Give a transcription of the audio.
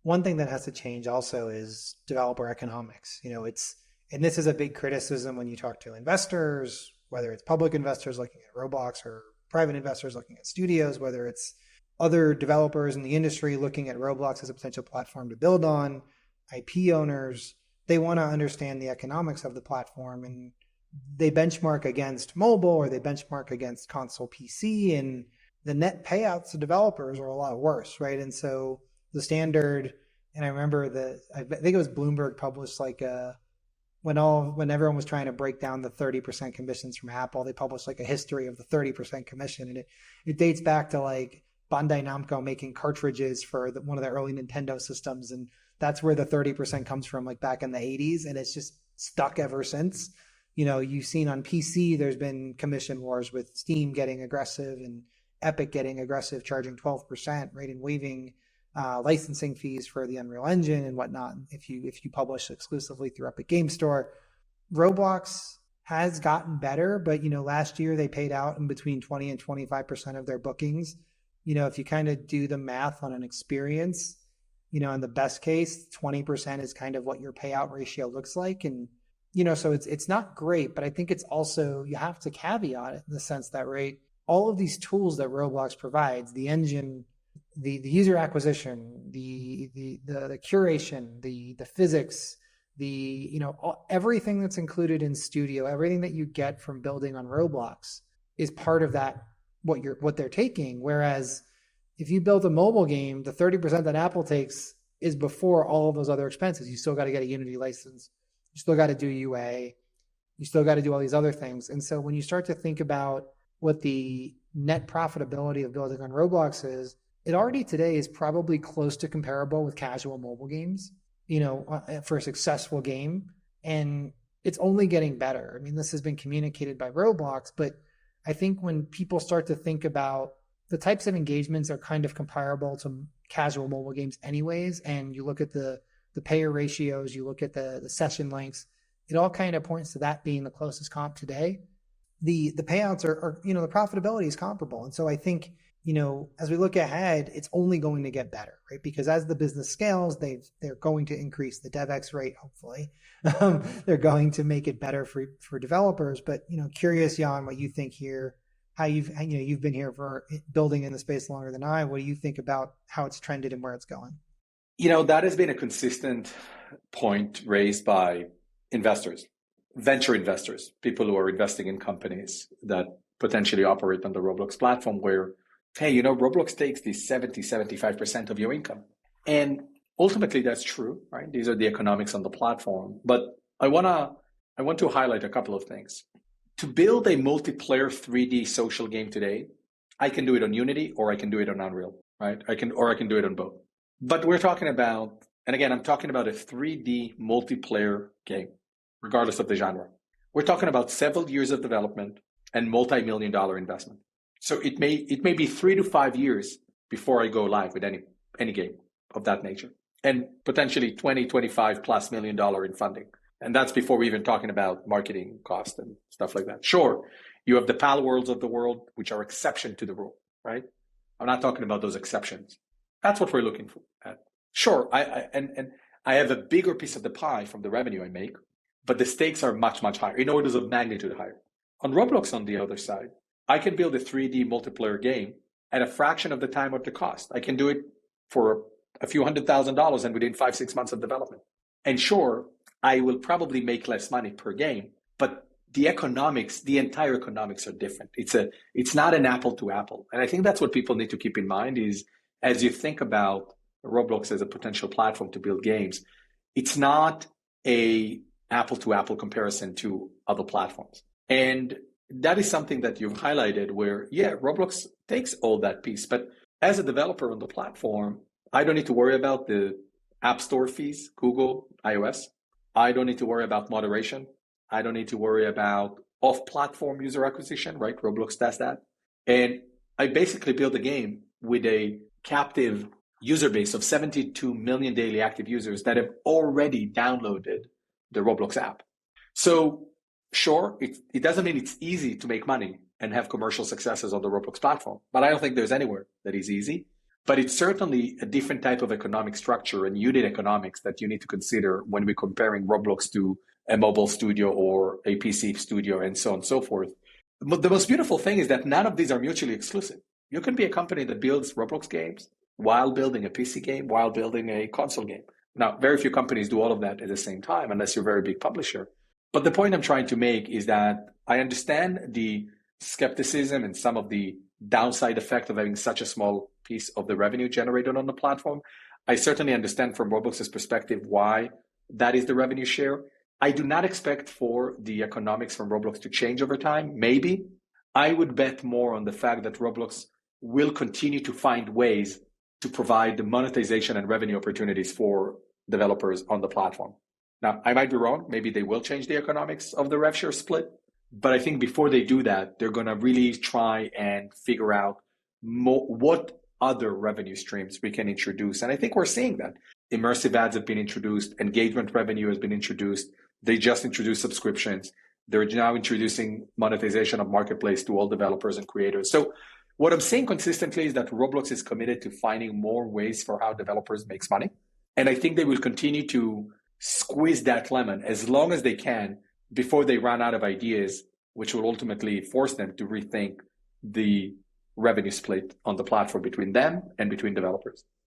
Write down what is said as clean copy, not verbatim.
one thing that has to change also is developer economics. And this is a big criticism when you talk to investors, whether it's public investors looking at Roblox or private investors looking at studios, whether it's other developers in the industry looking at Roblox as a potential platform to build on, IP owners, they want to understand the economics of the platform, and they benchmark against mobile or they benchmark against console PC, and the net payouts to developers are a lot worse, right? And so the standard, and I remember I think it was Bloomberg published like when everyone was trying to break down the 30% commissions from Apple, they published like a history of the 30% commission, and it dates back to like Bandai Namco making cartridges for one of the early Nintendo systems, and that's where the 30% comes from, like back in the 80s, and it's just stuck ever since. You've seen on PC, there's been commission wars with Steam getting aggressive and Epic getting aggressive, charging 12%, right, and waiving licensing fees for the Unreal Engine and whatnot if you publish exclusively through Epic Game Store. Roblox has gotten better, but last year they paid out in between 20 and 25% of their bookings. If you kind of do the math on an experience, in the best case, 20% is kind of what your payout ratio looks like. And so it's not great, but I think it's also, you have to caveat it in the sense that, right, all of these tools that Roblox provides, the engine, the user acquisition, the curation, the physics, everything that's included in Studio, everything that you get from building on Roblox is part of that, what they're taking. Whereas if you build a mobile game, the 30% that Apple takes is before all of those other expenses. You still got to get a Unity license. You still got to do UA. You still got to do all these other things. And so when you start to think about what the net profitability of building on Roblox is, it already today is probably close to comparable with casual mobile games, for a successful game. And it's only getting better. I mean, this has been communicated by Roblox, but I think when people start to think about the types of engagements are kind of comparable to casual mobile games anyways, and you look at the payer ratios, you look at the session lengths, it all kind of points to that being the closest comp today. The payouts are the profitability is comparable. And so I think, as we look ahead, it's only going to get better, right? Because as the business scales, they're going to increase the DevX rate, hopefully. They're going to make it better for developers. But, curious, Jan, what you think here, how you've been here for building in the space longer than I. What do you think about how it's trended and where it's going? That has been a consistent point raised by investors, venture investors, people who are investing in companies that potentially operate on the Roblox platform where, hey, Roblox takes the 70-75% of your income. And ultimately that's true, right? These are the economics on the platform. But I want to highlight a couple of things. To build a multiplayer 3D social game today, I can do it on Unity or I can do it on Unreal, right? I can do it on both. But we're talking about, and again, I'm talking about a 3D multiplayer game, regardless of the genre. We're talking about several years of development and multi-million-dollar investment. So it may be 3 to 5 years before I go live with any game of that nature, and potentially 20, 25 plus $1 million in funding. And that's before we're even talking about marketing costs and stuff like that. Sure, you have the Pal Worlds of the world, which are exception to the rule, right? I'm not talking about those exceptions. That's what we're looking for. Sure, I have a bigger piece of the pie from the revenue I make, but the stakes are much, much higher, in orders of magnitude higher. On Roblox, on the other side, I can build a 3D multiplayer game at a fraction of the time of the cost. I can do it for a few $100,000 and within 5-6 months of development. And sure, I will probably make less money per game, but the entire economics are different. It's not an apple to apple. And I think that's what people need to keep in mind is, as you think about Roblox as a potential platform to build games, it's not a apple to apple comparison to other platforms. And that is something that you've highlighted where, yeah, Roblox takes all that piece. But as a developer on the platform, I don't need to worry about the App Store fees, Google, iOS. I don't need to worry about moderation. I don't need to worry about off-platform user acquisition, right? Roblox does that. And I basically build a game with a captive user base of 72 million daily active users that have already downloaded the Roblox app. So sure, it doesn't mean it's easy to make money and have commercial successes on the Roblox platform, but I don't think there's anywhere that is easy. But it's certainly a different type of economic structure and unit economics that you need to consider when we're comparing Roblox to a mobile studio or a PC studio and so on and so forth. But the most beautiful thing is that none of these are mutually exclusive. You can be a company that builds Roblox games while building a PC game, while building a console game. Now, very few companies do all of that at the same time, unless you're a very big publisher. But the point I'm trying to make is that I understand the skepticism and some of the downside effect of having such a small piece of the revenue generated on the platform. I certainly understand from Roblox's perspective why that is the revenue share. I do not expect for the economics from Roblox to change over time. Maybe. I would bet more on the fact that Roblox will continue to find ways to provide the monetization and revenue opportunities for developers on the platform. Now, I might be wrong. Maybe they will change the economics of the rev share split. But I think before they do that, they're going to really try and figure out what other revenue streams we can introduce. And I think we're seeing that. Immersive ads have been introduced. Engagement revenue has been introduced. They just introduced subscriptions. They're now introducing monetization of marketplace to all developers and creators. So what I'm saying consistently is that Roblox is committed to finding more ways for how developers make money. And I think they will continue to squeeze that lemon as long as they can before they run out of ideas, which will ultimately force them to rethink the revenue split on the platform between them and between developers.